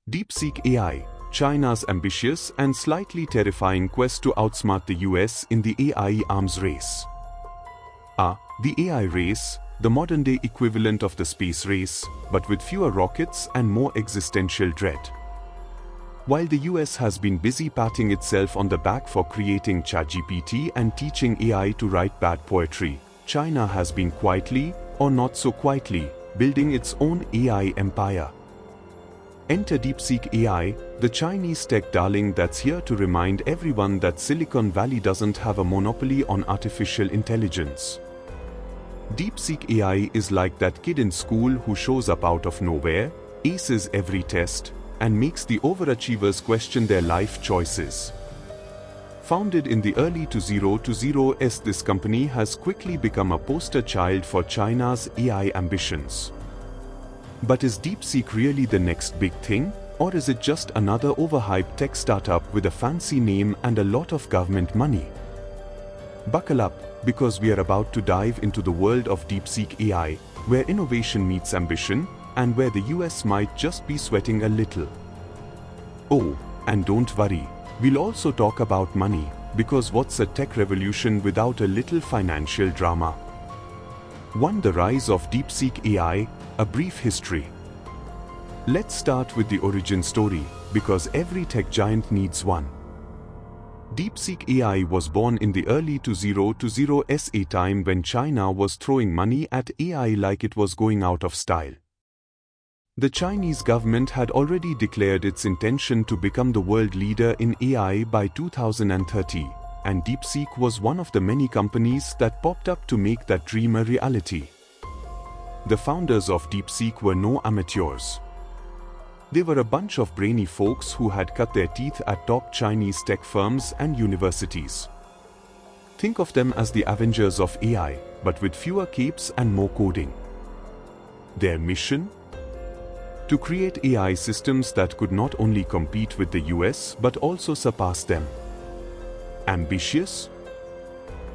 DeepSeek AI, China's ambitious and slightly terrifying quest to outsmart the US in the AI arms race. The AI race, the modern-day equivalent of the space race, but with fewer rockets and more existential dread. While the US has been busy patting itself on the back for creating ChatGPT and teaching AI to write bad poetry, China has been quietly, or not so quietly, building its own AI empire. Enter DeepSeek AI, the Chinese tech darling that's here to remind everyone that Silicon Valley doesn't have a monopoly on artificial intelligence. DeepSeek AI is like that kid in school who shows up out of nowhere, aces every test, and makes the overachievers question their life choices. Founded in the early 2000s, this company has quickly become a poster child for China's AI ambitions. But is DeepSeek really the next big thing, or is it just another overhyped tech startup with a fancy name and a lot of government money? Buckle up, because we are about to dive into the world of DeepSeek AI, where innovation meets ambition, and where the US might just be sweating a little. Oh, and don't worry, we'll also talk about money, because what's a tech revolution without a little financial drama? 1. The rise of DeepSeek AI, a brief history. Let's start with the origin story, because every tech giant needs one. DeepSeek AI was born in the early 2000s, a time when China was throwing money at AI like it was going out of style. The Chinese government had already declared its intention to become the world leader in AI by 2030, and DeepSeek was one of the many companies that popped up to make that dream a reality. The founders of DeepSeek were no amateurs. They were a bunch of brainy folks who had cut their teeth at top Chinese tech firms and universities. Think of them as the Avengers of AI, but with fewer capes and more coding. Their mission? To create AI systems that could not only compete with the US but also surpass them. Ambitious?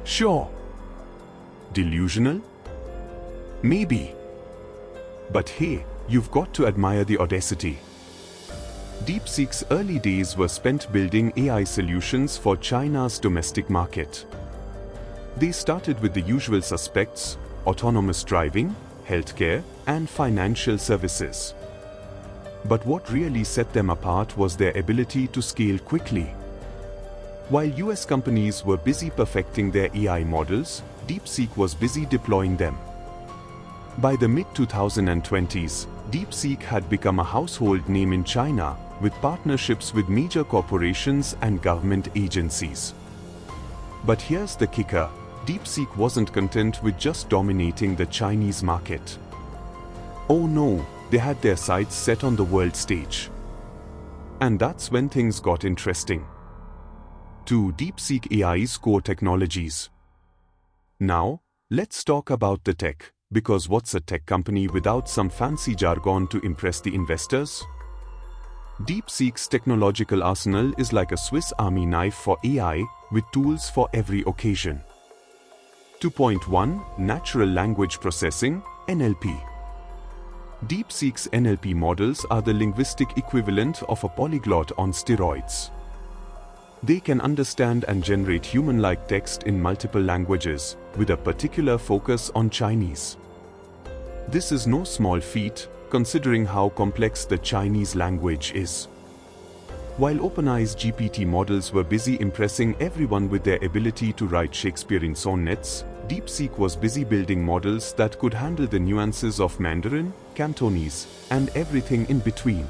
Sure. Delusional? Maybe. But hey, you've got to admire the audacity. DeepSeek's early days were spent building AI solutions for China's domestic market. They started with the usual suspects: autonomous driving, healthcare, and financial services. But what really set them apart was their ability to scale quickly. While US companies were busy perfecting their AI models, DeepSeek was busy deploying them. By the mid-2020s, DeepSeek had become a household name in China, with partnerships with major corporations and government agencies. But here's the kicker: DeepSeek wasn't content with just dominating the Chinese market. Oh no, they had their sights set on the world stage. And that's when things got interesting. 2. DeepSeek AI's core technologies. Now, let's talk about the tech. Because what's a tech company without some fancy jargon to impress the investors? DeepSeek's technological arsenal is like a Swiss Army knife for AI, with tools for every occasion. 2.1 Natural Language Processing, NLP. DeepSeek's NLP models are the linguistic equivalent of a polyglot on steroids. They can understand and generate human-like text in multiple languages, with a particular focus on Chinese. This is no small feat, considering how complex the Chinese language is. While OpenAI's GPT models were busy impressing everyone with their ability to write Shakespearean sonnets, DeepSeek was busy building models that could handle the nuances of Mandarin, Cantonese, and everything in between.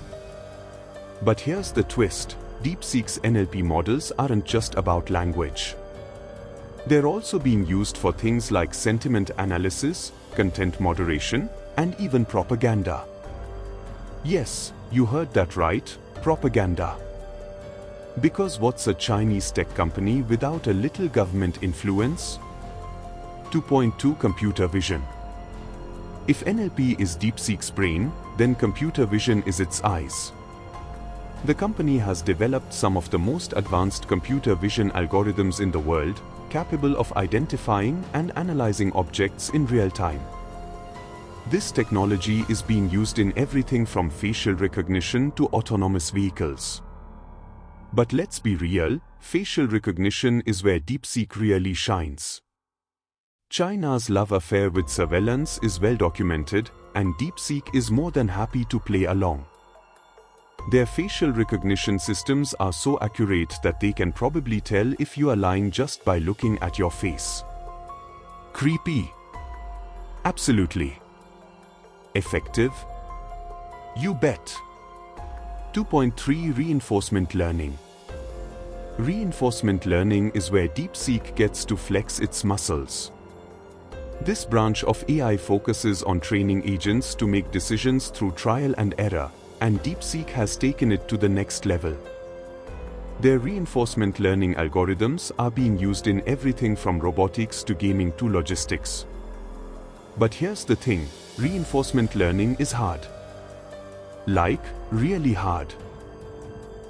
But here's the twist: DeepSeek's NLP models aren't just about language. They're also being used for things like sentiment analysis, content moderation, and even propaganda. Yes, you heard that right, propaganda. Because what's a Chinese tech company without a little government influence? 2.2 Computer Vision. If NLP is DeepSeek's brain, then computer vision is its eyes. The company has developed some of the most advanced computer vision algorithms in the world, capable of identifying and analyzing objects in real time. This technology is being used in everything from facial recognition to autonomous vehicles. But let's be real, facial recognition is where DeepSeek really shines. China's love affair with surveillance is well documented, and DeepSeek is more than happy to play along. Their facial recognition systems are so accurate that they can probably tell if you are lying just by looking at your face. Creepy? Absolutely. Effective? You bet. 2.3 Reinforcement learning. Reinforcement learning is where DeepSeek gets to flex its muscles. This branch of AI focuses on training agents to make decisions through trial and error, and DeepSeek has taken it to the next level. Their reinforcement learning algorithms are being used in everything from robotics to gaming to logistics. But here's the thing, reinforcement learning is hard. Like, really hard.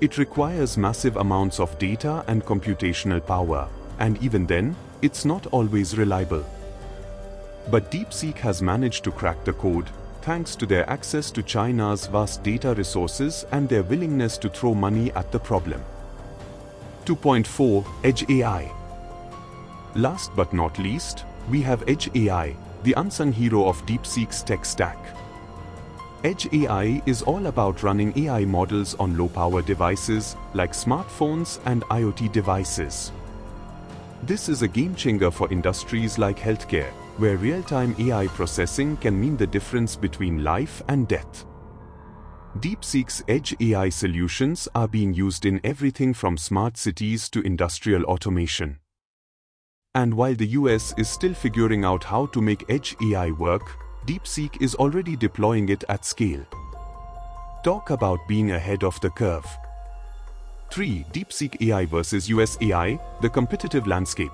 It requires massive amounts of data and computational power, and even then, it's not always reliable. But DeepSeek has managed to crack the code, thanks to their access to China's vast data resources and their willingness to throw money at the problem. 2.4 Edge AI. Last but not least, we have Edge AI, the unsung hero of DeepSeek's tech stack. Edge AI is all about running AI models on low-power devices like smartphones and IoT devices. This is a game-changer for industries like healthcare, where real-time AI processing can mean the difference between life and death. DeepSeek's Edge AI solutions are being used in everything from smart cities to industrial automation. And while the US is still figuring out how to make Edge AI work, DeepSeek is already deploying it at scale. Talk about being ahead of the curve. 3. DeepSeek AI versus US AI, the competitive landscape.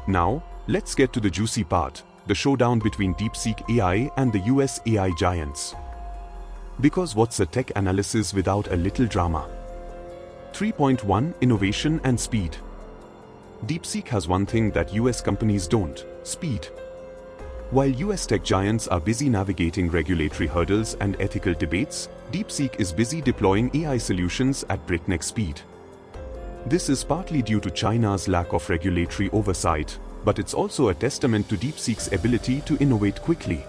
Now, let's get to the juicy part, the showdown between DeepSeek AI and the US AI giants. Because what's a tech analysis without a little drama? 3.1 Innovation and speed. DeepSeek has one thing that US companies don't: speed. While US tech giants are busy navigating regulatory hurdles and ethical debates, DeepSeek is busy deploying AI solutions at breakneck speed. This is partly due to China's lack of regulatory oversight, but it's also a testament to DeepSeek's ability to innovate quickly.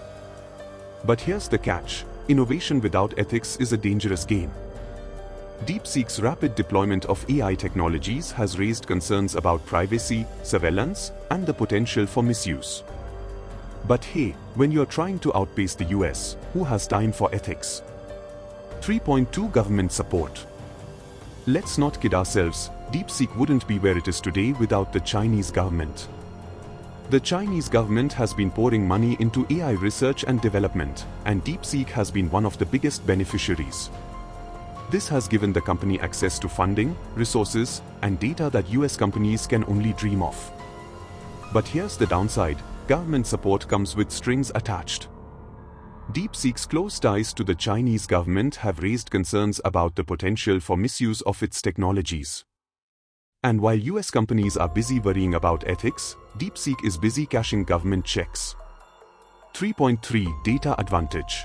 But here's the catch: innovation without ethics is a dangerous game. DeepSeek's rapid deployment of AI technologies has raised concerns about privacy, surveillance, and the potential for misuse. But hey, when you're trying to outpace the US, who has time for ethics? 3.2 Government support. Let's not kid ourselves, DeepSeek wouldn't be where it is today without the Chinese government. The Chinese government has been pouring money into AI research and development, and DeepSeek has been one of the biggest beneficiaries. This has given the company access to funding, resources, and data that US companies can only dream of. But here's the downside: government support comes with strings attached. DeepSeek's close ties to the Chinese government have raised concerns about the potential for misuse of its technologies. And while US companies are busy worrying about ethics, DeepSeek is busy cashing government checks. 3.3 Data advantage.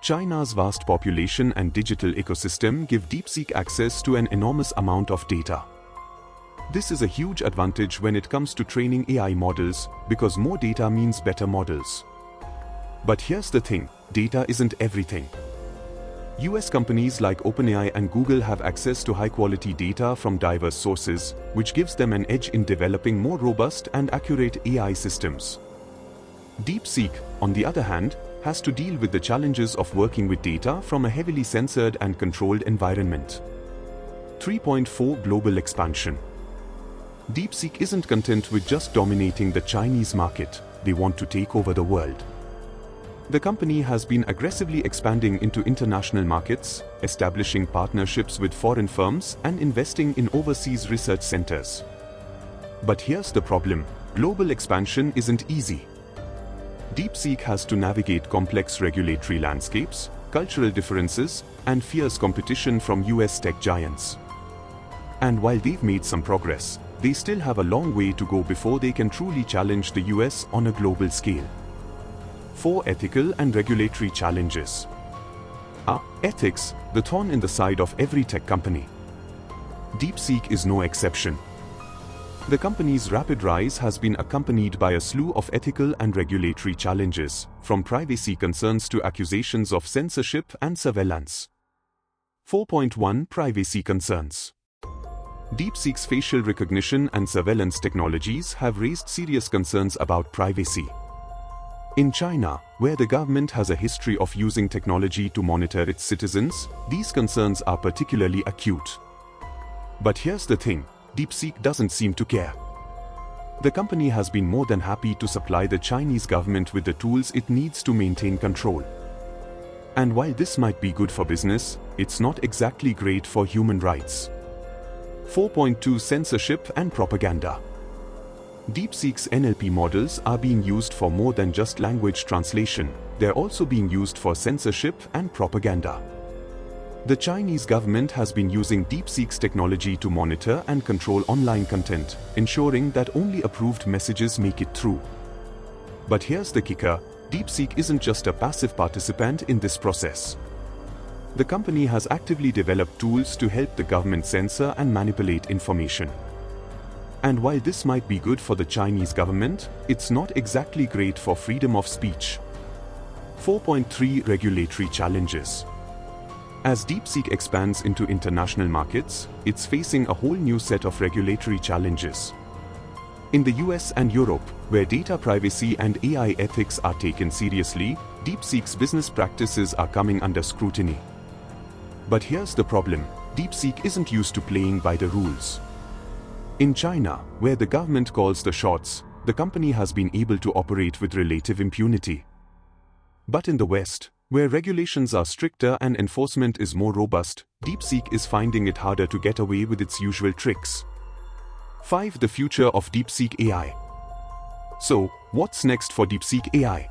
China's vast population and digital ecosystem give DeepSeek access to an enormous amount of data. This is a huge advantage when it comes to training AI models, because more data means better models. But here's the thing: data isn't everything. US companies like OpenAI and Google have access to high-quality data from diverse sources, which gives them an edge in developing more robust and accurate AI systems. DeepSeek, on the other hand, has to deal with the challenges of working with data from a heavily censored and controlled environment. 3.4 Global expansion. DeepSeek isn't content with just dominating the Chinese market; they want to take over the world. The company has been aggressively expanding into international markets, establishing partnerships with foreign firms, and investing in overseas research centers. But here's the problem: global expansion isn't easy. DeepSeek has to navigate complex regulatory landscapes, cultural differences, and fierce competition from US tech giants. And while they've made some progress, they still have a long way to go before they can truly challenge the US on a global scale. 4 ethical and regulatory challenges. Ethics, the thorn in the side of every tech company. DeepSeek is no exception. The company's rapid rise has been accompanied by a slew of ethical and regulatory challenges, from privacy concerns to accusations of censorship and surveillance. 4.1 Privacy concerns. DeepSeek's facial recognition and surveillance technologies have raised serious concerns about privacy. In China, where the government has a history of using technology to monitor its citizens, these concerns are particularly acute. But here's the thing, DeepSeek doesn't seem to care. The company has been more than happy to supply the Chinese government with the tools it needs to maintain control. And while this might be good for business, it's not exactly great for human rights. 4.2 Censorship and propaganda. DeepSeek's NLP models are being used for more than just language translation, they're also being used for censorship and propaganda. The Chinese government has been using DeepSeek's technology to monitor and control online content, ensuring that only approved messages make it through. But here's the kicker, DeepSeek isn't just a passive participant in this process. The company has actively developed tools to help the government censor and manipulate information. And while this might be good for the Chinese government, it's not exactly great for freedom of speech. 4.3 Regulatory challenges. As DeepSeek expands into international markets, it's facing a whole new set of regulatory challenges. In the US and Europe, where data privacy and AI ethics are taken seriously, DeepSeek's business practices are coming under scrutiny. But here's the problem, DeepSeek isn't used to playing by the rules. In China, where the government calls the shots, the company has been able to operate with relative impunity. But in the West, where regulations are stricter and enforcement is more robust, DeepSeek is finding it harder to get away with its usual tricks. 5. The future of DeepSeek AI. So, what's next for DeepSeek AI?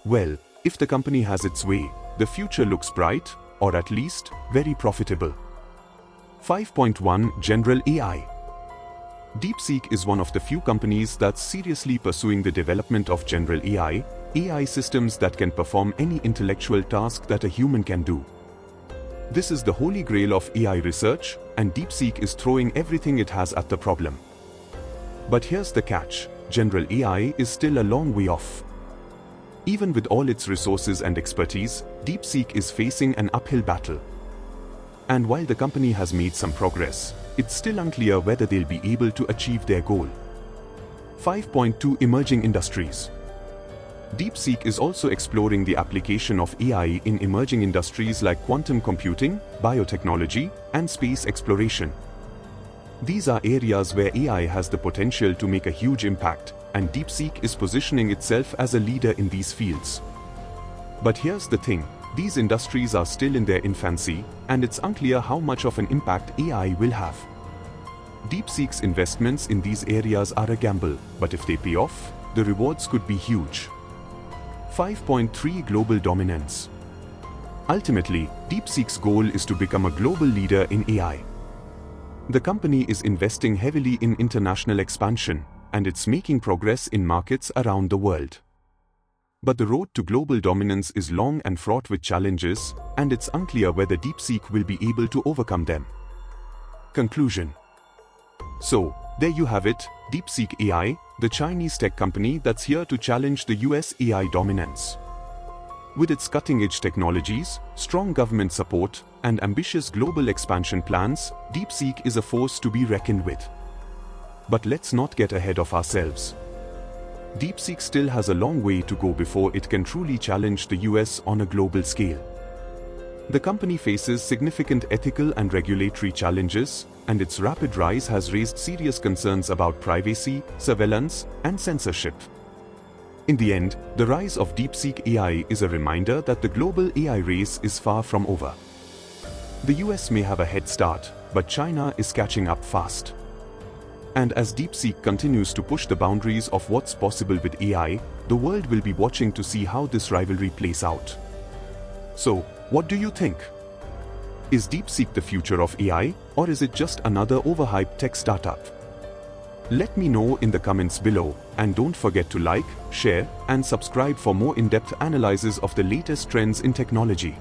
Well, if the company has its way, the future looks bright, or at least, very profitable. 5.1 General AI. DeepSeek is one of the few companies that's seriously pursuing the development of general AI systems that can perform any intellectual task that a human can do. This is the holy grail of AI research, and DeepSeek is throwing everything it has at the problem. But here's the catch, general AI is still a long way off. Even with all its resources and expertise, DeepSeek is facing an uphill battle. And while the company has made some progress, it's still unclear whether they'll be able to achieve their goal. 5.2 Emerging industries. DeepSeek is also exploring the application of AI in emerging industries like quantum computing, biotechnology, and space exploration. These are areas where AI has the potential to make a huge impact, and DeepSeek is positioning itself as a leader in these fields. But here's the thing, these industries are still in their infancy, and it's unclear how much of an impact AI will have. DeepSeek's investments in these areas are a gamble, but if they pay off, the rewards could be huge. 5.3 Global dominance. Ultimately, DeepSeek's goal is to become a global leader in AI. The company is investing heavily in international expansion, and it's making progress in markets around the world. But the road to global dominance is long and fraught with challenges, and it's unclear whether DeepSeek will be able to overcome them. Conclusion. So, there you have it, DeepSeek AI, the Chinese tech company that's here to challenge the US AI dominance. With its cutting-edge technologies, strong government support, and ambitious global expansion plans, DeepSeek is a force to be reckoned with. But let's not get ahead of ourselves. DeepSeek still has a long way to go before it can truly challenge the US on a global scale. The company faces significant ethical and regulatory challenges, and its rapid rise has raised serious concerns about privacy, surveillance, and censorship. In the end, the rise of DeepSeek AI is a reminder that the global AI race is far from over. The US may have a head start, but China is catching up fast. And as DeepSeek continues to push the boundaries of what's possible with AI, the world will be watching to see how this rivalry plays out. So, what do you think? Is DeepSeek the future of AI, or is it just another overhyped tech startup? Let me know in the comments below, and don't forget to like, share, and subscribe for more in-depth analysis of the latest trends in technology.